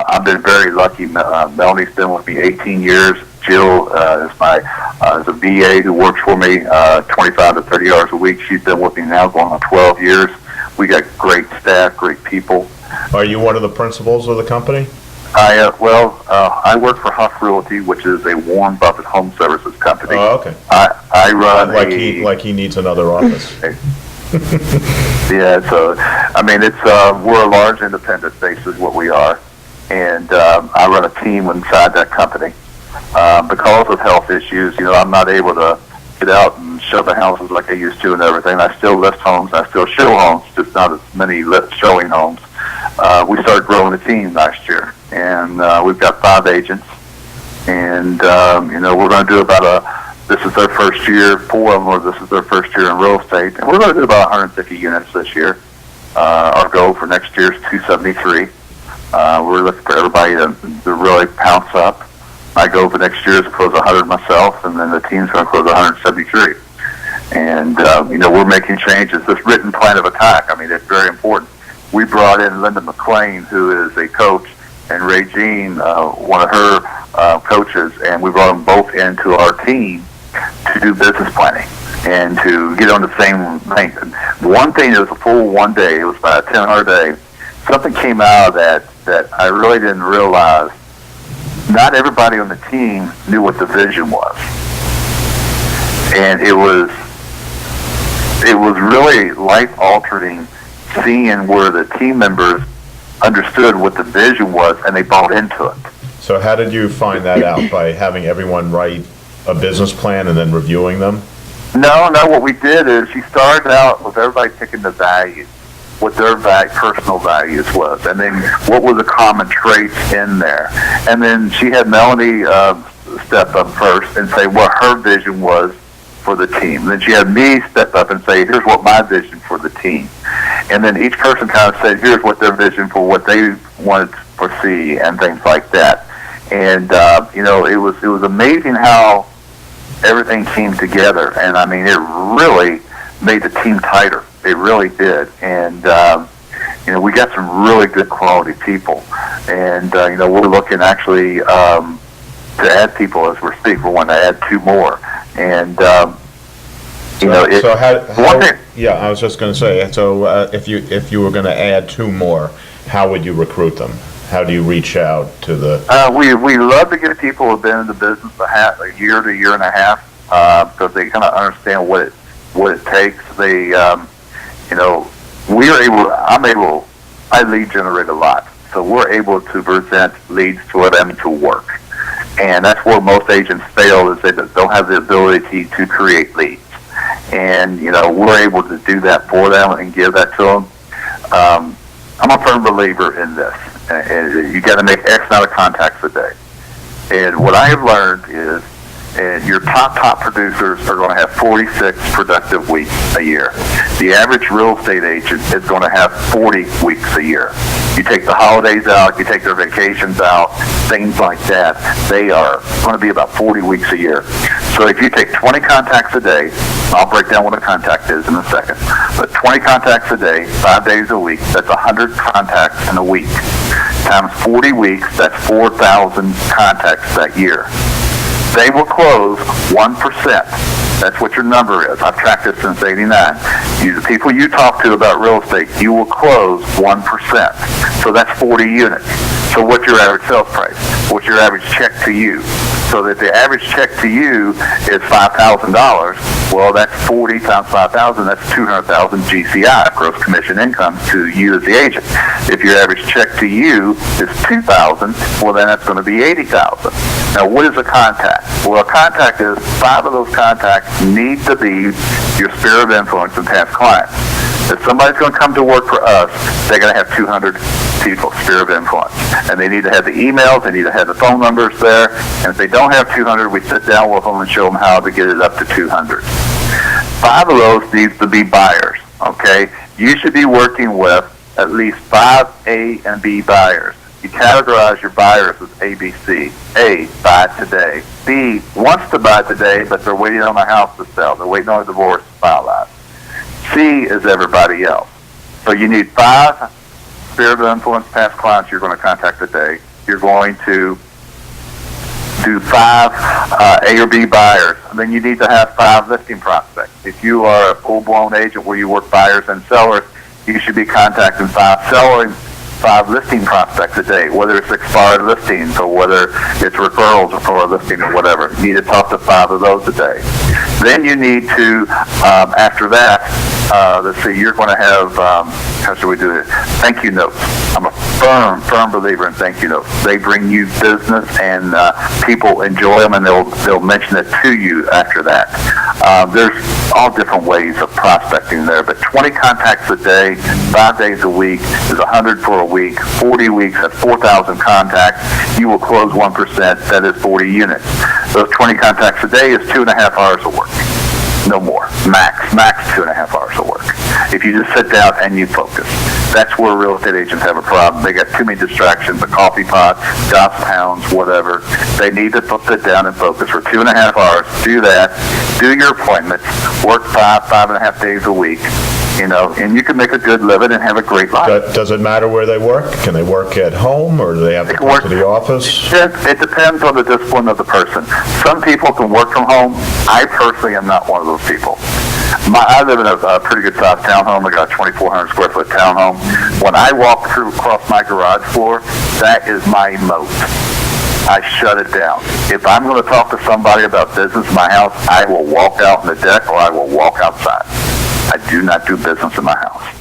I've been very lucky. Melanie's been with me 18 years. Jill is a VA who works for me 25 to 30 hours a week. She's been with me now going on 12 years. We got great staff, great people. Are you one of the principals of the company? I work for Huff Realty, which is a Warren Buffett home services company. Oh, okay. I run like he needs another office. Yeah, so I mean, it's we're a large independent base is what we are, and I run a team inside that company. Because of health issues, I'm not able to get out and show the houses like I used to and everything. I still list homes, I still show homes, just not as many showing homes. We started growing the team last year, and we've got 5 agents, and we're going to do this is their first year, 4 of them, or this is their first year in real estate, and we're going to do about 150 units this year. Our goal for next year is 273. We're looking for everybody to really pounce up. My goal for next year is to close 100 myself, and then the team's going to close 173. And, we're making changes. This written plan of attack, I mean, it's very important. We brought in Linda McLean, who is a coach, and Ray Jean, one of her coaches, and we brought them both into our team to do business planning and to get on the same thing. One thing, it was a full one day. It was about a 10-hour day. Something came out of that I really didn't realize. Not everybody on the team knew what the vision was. And it was really life-altering seeing where the team members understood what the vision was and they bought into it. So how did you find that out? By having everyone write a business plan and then reviewing them? No, what we did is she started out with everybody picking the values, what their personal values was, and then what were the common traits in there. And then she had Melanie step up first and say what her vision was for the team. Then she had me step up and say, here's what my vision for the team. And then each person kind of said, here's what their vision for what they wanted to foresee and things like that. And, it was amazing how everything came together. And, I mean, it really made the team tighter. It really did. And, we got some really good quality people. And, we're looking actually to add people as we're speaking. We want to add 2 more. And, I was just going to say, so if you were going to add 2 more, how would you recruit them? How do you reach out to the? We love to get people who have been in the business a year to year and a half, because they kind of understand what it takes. They, I lead generate a lot, so we're able to present leads to them to work, and that's where most agents fail, is they don't have the ability to create leads, and we're able to do that for them and give that to them. I'm a firm believer in this. You got to make X amount of contacts a day. And what I have learned is, your top producers are going to have 46 productive weeks a year. The average real estate agent is going to have 40 weeks a year. You take the holidays out, you take their vacations out, things like that, they are going to be about 40 weeks a year. So if you take 20 contacts a day, I'll break down what a contact is in a second, but 20 contacts a day, 5 days a week, that's 100 contacts in a week. Times 40 weeks, that's 4,000 contacts that year. They will close 1%. That's what your number is. I've tracked this since '89. The people you talk to about real estate, you will close 1%. So that's 40 units. So what's your average sales price? What's your average check to you? So that the average check to you is $5,000. Well, that's 40 times 5,000. That's 200,000 GCI, gross commission income, to you as the agent. If your average check to you is 2,000, well, then that's going to be 80,000. Now, what is a contact? Well, a contact is 5 of those contacts need to be your sphere of influence and past clients. If somebody's going to come to work for us, they're going to have 200 people, sphere of influence. And they need to have the emails, they need to have the phone numbers there. And if they don't have 200, we sit down with them and show them how to get it up to 200. 5 of those needs to be buyers, okay? You should be working with at least 5 A and B buyers. You categorize your buyers as A, B, C. A, buy today. B, wants to buy today, but they're waiting on a house to sell. They're waiting on a divorce to finalize. C is everybody else. So you need 5 sphere of influence past clients you're going to contact today. you're going to do 5 A or B buyers, then you need to have 5 listing prospects. If you are a full-blown agent where you work buyers and sellers, you should be contacting 5 listing prospects a day, whether it's expired listings or whether it's referrals for a listing or whatever. You need to talk to 5 of those a day. Then you need to, after that, let's see, you're going to have, how should we do this? Thank you notes. I'm a firm believer in thank you notes. They bring you business, and people enjoy them, and they'll mention it to you after that. There's all different ways of prospecting there, but 20 contacts a day, 5 days a week is 100 for a week. 40 weeks at 4,000 contacts, you will close 1%. That is 40 units. Those 20 contacts a day is 2.5 hours of work. No more. Max 2.5 hours of work. If you just sit down and you focus. That's where real estate agents have a problem. They got too many distractions, the coffee pot, gossip hounds, whatever. They need to sit down and focus for 2.5 hours. Do that. Do your appointments. Work 5.5 days a week. And you can make a good living and have a great life. Does it matter where they work? Can they work at home, or do they have to come to the office? It depends on the discipline of the person. Some people can work from home. I personally am not one of those people. I live in a pretty good sized townhome. I got a 2,400 square foot townhome. When I walk across my garage floor, that is my moat. I shut it down. If I'm going to talk to somebody about business in my house, I will walk out on the deck or I will walk outside. I do not do business in my house.